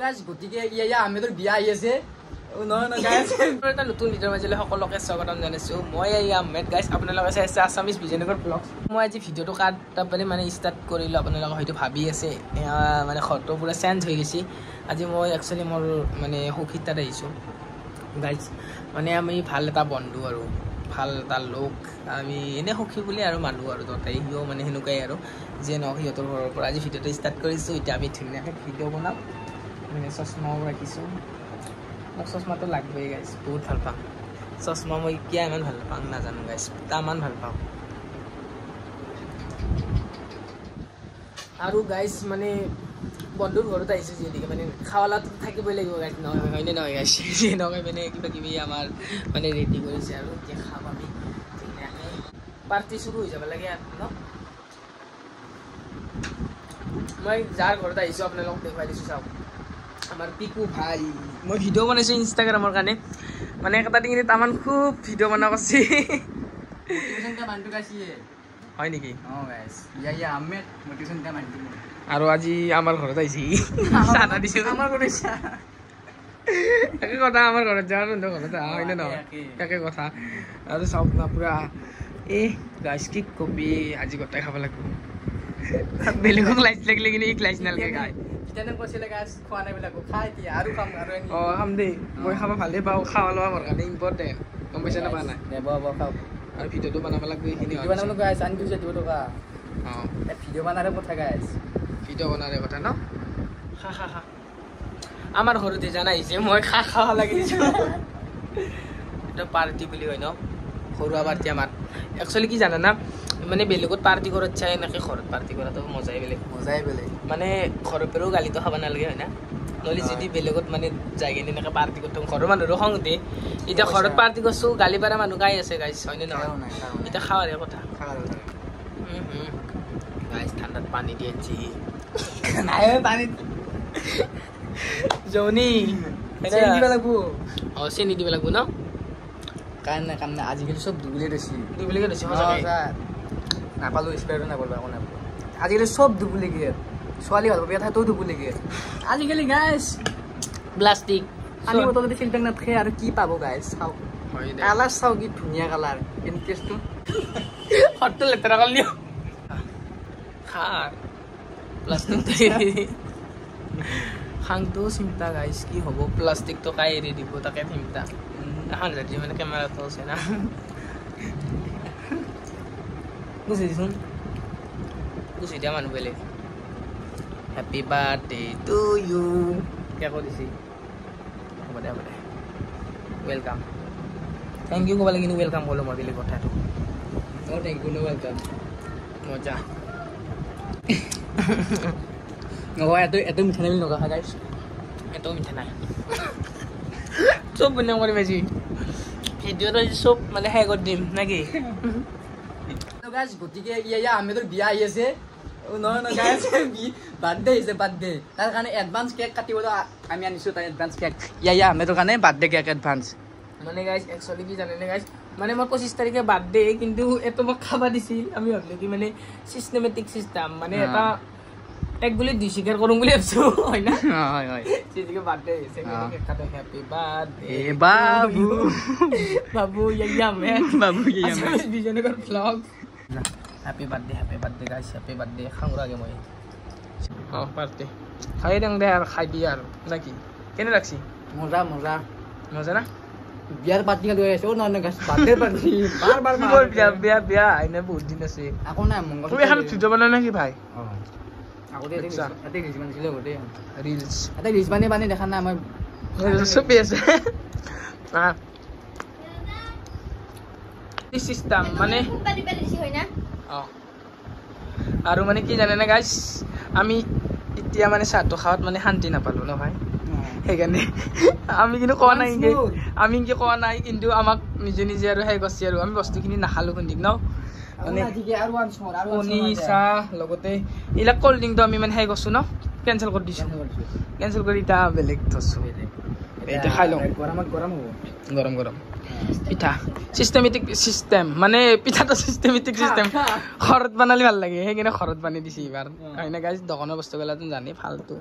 Guys গতিকে ইয়া আহমেদৰ বিয়া আহি আছে নহয় গাইস এটা নতুন ভিডিঅ' মাজলে সকলোকে স্বাগতম জনাইছো মই আহমেদ গাইস আপোনালোকে চাই আছে আসামিজ বিজয়নগৰ ব্লগ মই আজি ভিডিঅ'টো কাটপালে মানে ষ্টাৰ্ট কৰিলো আপোনালোকে হয়তো ভাবি আছে মানে ঘৰটো পুৰা চেঞ্জ হৈ গৈছে আজি মই একচুয়ালি মোৰ মানে সুখিতাত আহিছো গাইস মানে আমি ভাল এটা বন্ধু আৰু ভাল এটা লোক আমি এনে সুখী বুলি আৰু মানুহ আৰু ততাই হিও মানে হেনুকাই আৰু যে ন হিয়তৰ ঘৰৰ পৰা আজি ভিডিঅ'টো ষ্টাৰ্ট কৰিছো এতিয়া আমি ধুনীয়াকৈ ভিডিঅ' বনাম মানে চশমাও ৰাখিছো মোক চশমাটো লাগবেই গাইছ বহুত ভাল পাওঁ চশমা মই কিয় ইমান ভাল পাওঁ নাজানো গাইছ তামান ভাল পাওঁ আৰু গাইছ মানে বন্ধুৰ ঘৰত আহিছোঁ যিহেতুকে মানে খাৱালাটো থাকিবই লাগিব গাইছ নহয় হয়নে নহয় গাইছ নহয় মানে কিবা কিবি আমাৰ মানে ৰেডি কৰিছে আৰু এতিয়া খাম আমি ধুনীয়াকৈ পাৰ্টি চুৰু হৈ যাব লাগে ন মই যাৰ ঘৰত আহিছোঁ আপোনালোকক দেখুৱাই দিছোঁ চাওক আমাৰ পিকু ভাই মই ভিডিও বনাইছো ইনস্টাগ্ৰামৰ কাৰণে মানে এটা দিনে তামান খুব ভিডিও বনা করছি মোটিভেশন কা মানটু কাছিয়ে হয় নেকি গাইস ইয়া আহমেদ মোটিভেশন কা মানটু আৰু আজি আমাৰ ঘৰত আইছি সাদা দিছো আমাৰ ঘৰত আইছা একে কথা আমাৰ ঘৰত যাওঁৰ বন্ধু ঘৰত হয়নে নহয় একে কথা আৰু সব না পুৰা গাইস কি কবি আজি গটাই খাব লাগিব বেলেগক লাইট লাগিলে কিনে এক লাইট নালকে গায় তেনে কৈছিলে গাইস খোৱা নাই বিলাকো খাই দিয়া আৰু খাম আৰু খাম দেই মই খাব ভালে পাওঁ খাৱা লোৱা মোৰ কাৰণে ইম্পৰ্টেণ্ট গম পাইছে না নাই দেব খাওঁ আৰু ভিডিঅ'টো বনাব লাগিব এইখিনি বনাব গাইস আনি দিছে 2 টকা ভিডিঅ' বনাৰে কথা গাইস ভিডিঅ' বনাৰে কথা ন খা আমাৰ ঘৰতে জানা আহিছে মই খাওয়া লাগি দিছো এটা পাৰ্টি বুলি হয় ন ঘৰুৱা পাৰ্টি আমাৰ একচুয়ালি কি জানা না মানে বেলেগত পাৰ্টি কৰাত চাই এনেকৈ ঘৰত পাৰ্টি কৰাটো মজাই বেলেগ মানে ঘৰৰ পৰাও গালিটো খাব নালাগে হয় না নহ'লে যদি বেলেগত মানে যাই কিনে এনেকৈ পাৰ্টি কৰতো ঘৰৰ মানুহৰো খং উঠে এতিয়া ঘৰত পাৰ্টি কৰছো গালি পাৰা মানুহ গাই আছে গাইছ হয়নে নহয় এতিয়া খাওয়াৰে কথা গাইছ ঠাণ্ডাত পানী দিয়ে জি নাই পানী জনি চেনি দিব লাগব চেনি দিব লাগব ন কাম নাই আজিকালি সব ডুপ্লিকেট হৈছে সঁচা নাপালো স্প্ৰেটো নাপালো একো নাপালো আজিকালি সব ডুপ্লিকেট ছোৱালী ভাল পাবি তো ডুপ্লিকেট আজিকালি গাইছ প্লাষ্টিক পানী বটলতে ফিল্টাৰ নাথাকে আৰু কি পাব গাইছ চাওক কালাৰ চাও কি ধুনীয়া কালাৰ ইনকেছটো হটটো লেতেৰা কাল দিও খাৰ প্লাষ্টিক খাংটো চিন্তা গাইছ কি হ'ব প্লাষ্টিকটো কাই এৰি দিব তাকে চিন্তা এখন যদি মানে কেমেৰাটো আছে না বুঝিছোন বুঝি দিয়া মানুহ বেলেগ হ্যাপি বাৰ্থডে টু ইউ কে কৰিছি হ'ব দে ৱেলকাম থেংক ইউ ক'ব লাগে কিন্তু ৱেলকাম ক'লো মই বেলেগ কথাটো থেংক ইউ ৱেলকাম মজা নহয় এত মিঠা নাই নকা গাইছ এত মিঠা নাই চব বনাম কৰি বেছি ভিডিঅ'টো চব মানে শেষ কৰি দিম নাকি গাইস গতিকে ইয়া আহমেদৰ বিয়া আহি আছে নহয় গাইস বাৰ্থডে আছে বাৰ্থডে তাৰ কাৰণে এডভান্স কেক কাটিবলৈ আমি আনিছো তাৰ এডভান্স কেক ইয়া আহমেদৰ কাৰণে বাৰ্থডে কেক এডভান্স মানে গাইস একচুয়ালি কি জানেনে গাইস মানে মোৰ 25 তাৰিখে বাৰ্থডে কিন্তু এটো মোক খাবা দিছিল আমি ভাবিলো কি মানে সিস্টেমেটিক সিস্টেম মানে এটা এক গুলি দুই শিকার করুম বলে ভাবছো হয় না হয় সেদিকে বার্থডে এসে কেক কাটা হ্যাপি বার্থডে বাবু ইয়া Bijoynagar blog happy birthday guys happy birthday খাংরা আগে মই বার্থডে খাই দেন দে আর খাই দি আর নাকি কেনে লাগছি মজা না বিয়ার পার্টি লৈ আছে ও না গাইস বার্থডে পার্টি বারবার বিয়া আইনে বহুত দিন আছে আকো না মঙ্গল তুমি এখন ভিডিও বানাও নাকি ভাই আগতে এতে রিলস বানিছিল গতে রিলস এটা রিলস বানি দেখা না মই সব আছে এই সিস্টেম মানে হয় না আৰু মানে কি জানে না গাইস আমি এতিয়া মানে সাত খাওয়াত মানে শান্তি নাপালো না ভাই সেইকাৰণে আমি কিন্তু কোৱা নাই কিন্তু আমাক নিজে আৰু হেই গছি আৰু আমি বস্তুখিনি নাখালো কিন্তু ন মানে কণী চাহ লগতে এইবিলাক কোল্ড ড্ৰিংকটো আমি মানে হেই গছো ন কেনসেল কৰি দিছো কেনসেল কৰি এটা বেলেগ থছো এটা খাই লওঁ গৰম পিঠা সিস্টেমেটিক সিস্টেম মানে পিঠাটো সিস্টেমেটিক সিস্টেম ঘৰত বনালে ভাল লাগে সেইকাৰণে ঘৰত বানি দিছি এবাৰ হয় না গাইস দোকানৰ বস্তুবিলাক জানি ফালতু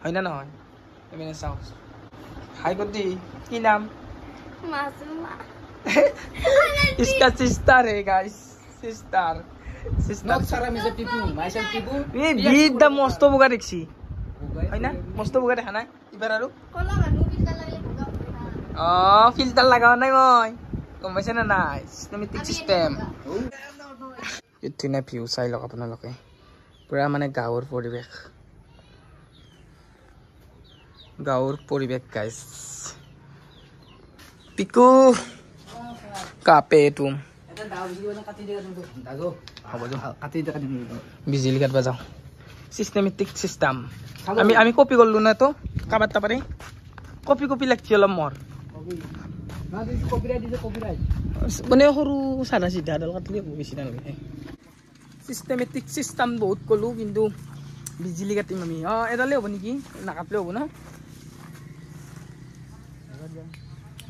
হয় না নহয় এমনি চাও হাই कर दी কি নাম मासूमा इसका सिस्टर है guys sister Not Sarah is a Pipu. Myself Pipu. ये बीट द मस्त बुगा देखছি হয় না মস্ত বুগা দেখা নাই এবার আৰু कोला गानु फिल्टर लागले भगा ফিল্টার লাগাও নাই মই গম পাইছে না নাই সিস্টেমেটিক সিস্টেম ইতিনে ভিউ চাই লওক আপোনালোকে পুৰা মানে গাঁৱৰ পৰিৱেশ গাইস পিকু কাপে তুম এটা দাও বিজি কাটি দিয়া তুমি দাগো হ'ব যো কাটি দিয়া কাটি দিও বিজলি কাটবা যাও সিস্টেমেটিক সিস্টেম আমি কপি করলু না তো কাবার তাপারে কপি লাগছি অলপ মর না দিস কপিরাইট দিছে কপিরাইট মানে সরু সাদা সিধা ডাল কাটলে বেশি না লাগে সিস্টেমেটিক সিস্টেম বহুত কলু কিন্তু বিজলি কাটিম আমি এডালে হ'ব নেকি নাকাটলে হ'ব না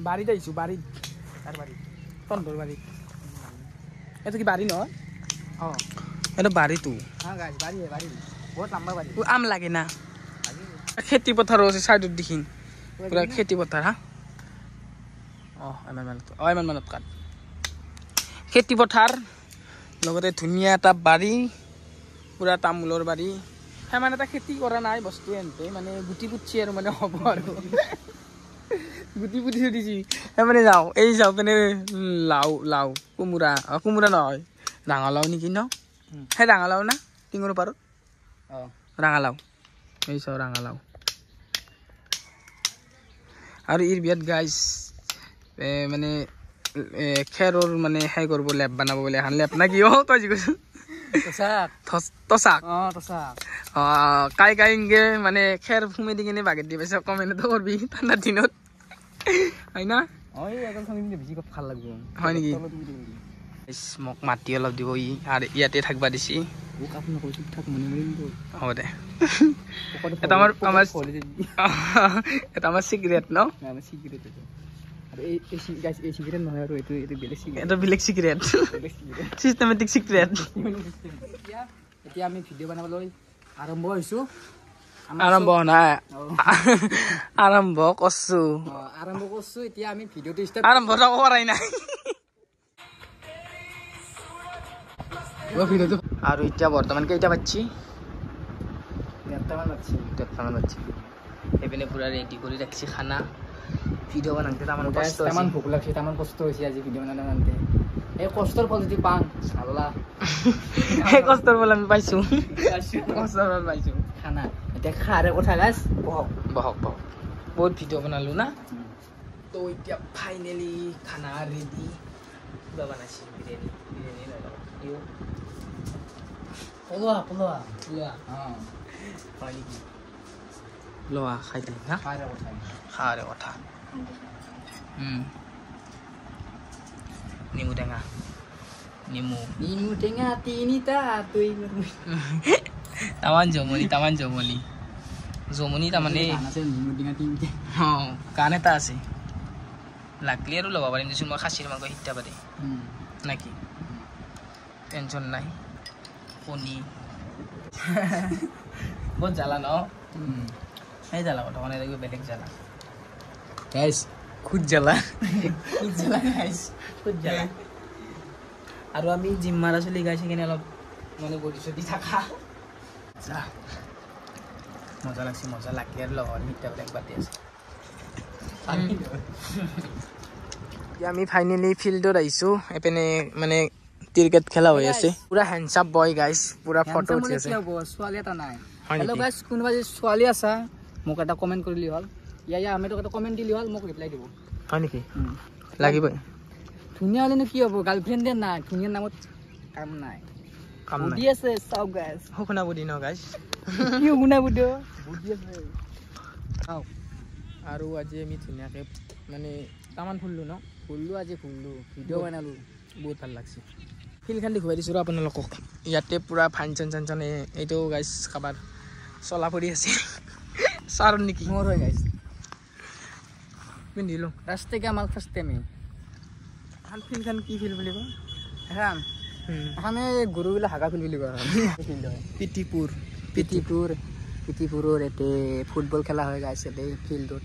বাড়িতে আইছো বাড়িত আর বাড়ি তন্দর বাড়ি এটা কি বাড়ি নয় এটা বাড়ি তো हां गाइस बाड़ी बहुत लंबा बाड़ी আম লাগে না খেতি পথার আছে সাইডত দেখিন পুরা খেতি পথার হা ইমান মানত কাট খেতি পথাৰ লগতে ধুনীয়া এটা বাৰী পুৰা তামোলৰ বাৰী মানে এটা খেতি কৰা নাই বস্তু এনতে মানে গুটি পুতছি আৰু মানে হ'ব আৰু গুটি পুতি দিছি মানে যাওঁ এই যাওঁ মানে লাও কোমোৰা নহয় ৰাঙালাও নেকি ন সেই ৰাঙালাও না টিঙৰ পাৰত ৰাঙালাও এই চাও ৰাঙালাও আৰু ইৰ বিয়াত গাইছ মানে খেৰৰ মানে হাই কৰিব লেপ বনাব বলে হান লেপ না কি তই যি কৈছ তসাক কাই ইনকে মানে খেৰ ফুমে দি কিনে বাগেট দি পাইছে কমেণ্ট কৰবি ঠাণ্ডাৰ দিনত হয় না ভাল লাগব হয় নেকি মোক মাটি অলপ দিব ই আৰু ইয়াতে থাকবা দিছি হ'ব দে এটা আমাৰ সিক্ৰেট ন এটা বেলেগ সিক্ৰেট সিস্টেমেটিক সিক্ৰেট এতিয়া আমি ভিডিও বনাবলৈ আৰম্ভ হৈছো আৰম্ভ নাই আৰম্ভ কৰছো এতিয়া আমি ভিডিওটো ষ্টাৰ্ট আৰম্ভ কৰাই নাই আৰু এতিয়া বৰ্তমান কেইটা বাজছি 8টা বাজছি এইপিনে পুৰা ৰেডি কৰি ৰাখছি খানা ভিডিও বনাওঁতে তামান ভোক লাগছে তামান কষ্ট হৈছে আজি ভিডিও বনাওঁতে এই কষ্টৰ ফল যদি পাং চালা এই কষ্টৰ ফল আমি পাইছো খানা এতিয়া খাৰে কথা গাইছ বহক বহুত ভিডিও বনালো না তো এতিয়া ফাইনেলি খানা ৰেডি কিবা বনাইছি বিৰিয়ানী পোলোৱা লোৱা খাই দিম না খাৰে কথা নেমু টেঙা তিনিটা তুই তামান জমনি তাৰমানে গান এটা আছে লাগলি আৰু ল'ব পাৰিম দেচোন মই খাচীৰ মাংস শিকতে পাৰি নাকি টেনশ্যন নাই কণী বহুত জ্বালা ন সেই জ্বালা কথা মানে বেলেগ জ্বালা গাইছ খুদ জ্বালা আৰু আমি জিম মাৰা চলি গাইছে কিনে অলপ মানে বডি চডি থাকা মজা লাগছে আৰু লগৰ মিঠা বেলেগ পাতি আছে আমি ফাইনেলি ফিল্ডত আহিছো এপিনে মানে ক্ৰিকেট খেলা হৈ আছে পুৰা হেণ্ডসাম বয় গাইছ পুৰা ফটো উঠি আছে ছোৱালী এটা নাই হেল্ল' গাইছ কোনোবা যদি ছোৱালী আছা মোক এটা কমেণ্ট কৰিলি হ'ল আমি তোক এটা কমেণ্ট দিলি হ'ল মোক ৰিপ্লাই দিব হয় নেকি লাগিবই ধুনীয়া হ'লেনো কি হ'ব গাৰ্লফ্ৰেণ্ডে নাই ধুনীয়া নামত কাম নাই বুদ্ধি আছে চাওক গাইছ শুনা বুদ্ধি ন গাইছ কি শুনা বুদ্ধি আছে চাওক আৰু আজি আমি ধুনীয়াকৈ মানে তামান ফুললো আজি ভিডিঅ' বনালোঁ বহুত ভাল লাগছে ফিল্ডখন দেখুৱাই দিছোঁ আৰু আপোনালোকক ইয়াতে পুৰা ফাংচন চাংচন এইটো গাইছ কাবাৰ চলা পৰি আছে ছাৰ নেকি মোৰ হয় গাইছ পিন্ধিলোঁ ৰাস্তে কে আমাৰ ফাৰ্ষ্ট টাইমে এখন ফিল্ডখন কি ফিল্ড বুলি কয় এখানে গৰুবিলাক হাগা ফিল্ড বুলি কয় ফিল্ড হয় পিটিপুৰ পিটিপুৰৰ ইয়াতে ফুটবল খেলা হয় গাইছ ইয়াতে ফিল্ডত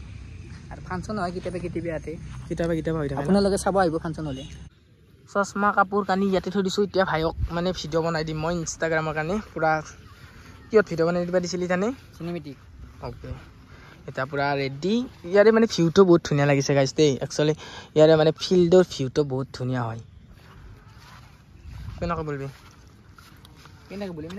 আৰু ফাংচন হয় কেতিয়াবা ইয়াতে কেতিয়াবা হৈ থাকে আপোনালোকে চাব আহিব ফাংচন হ'লে চশমা কাপোৰ কানি ইয়াতে থৈ দিছোঁ এতিয়া ভাইক মানে ভিডিঅ' বনাই দিম মই ইনষ্টাগ্ৰামৰ কাৰণে পূৰা কিহত ভিডিঅ' বনাই দিবা দিছিলি জানে চিনেমেটিক অ'কে এতিয়া পূৰা ৰেডি ইয়াৰে মানে ভিউটো বহুত ধুনীয়া লাগিছে গাইছ দেই একচুৱেলি ইয়াৰে মানে ফিল্ডৰ ভিউটো বহুত ধুনীয়া হয় কেনেকৈ বলবি কেনেকৈ বলিম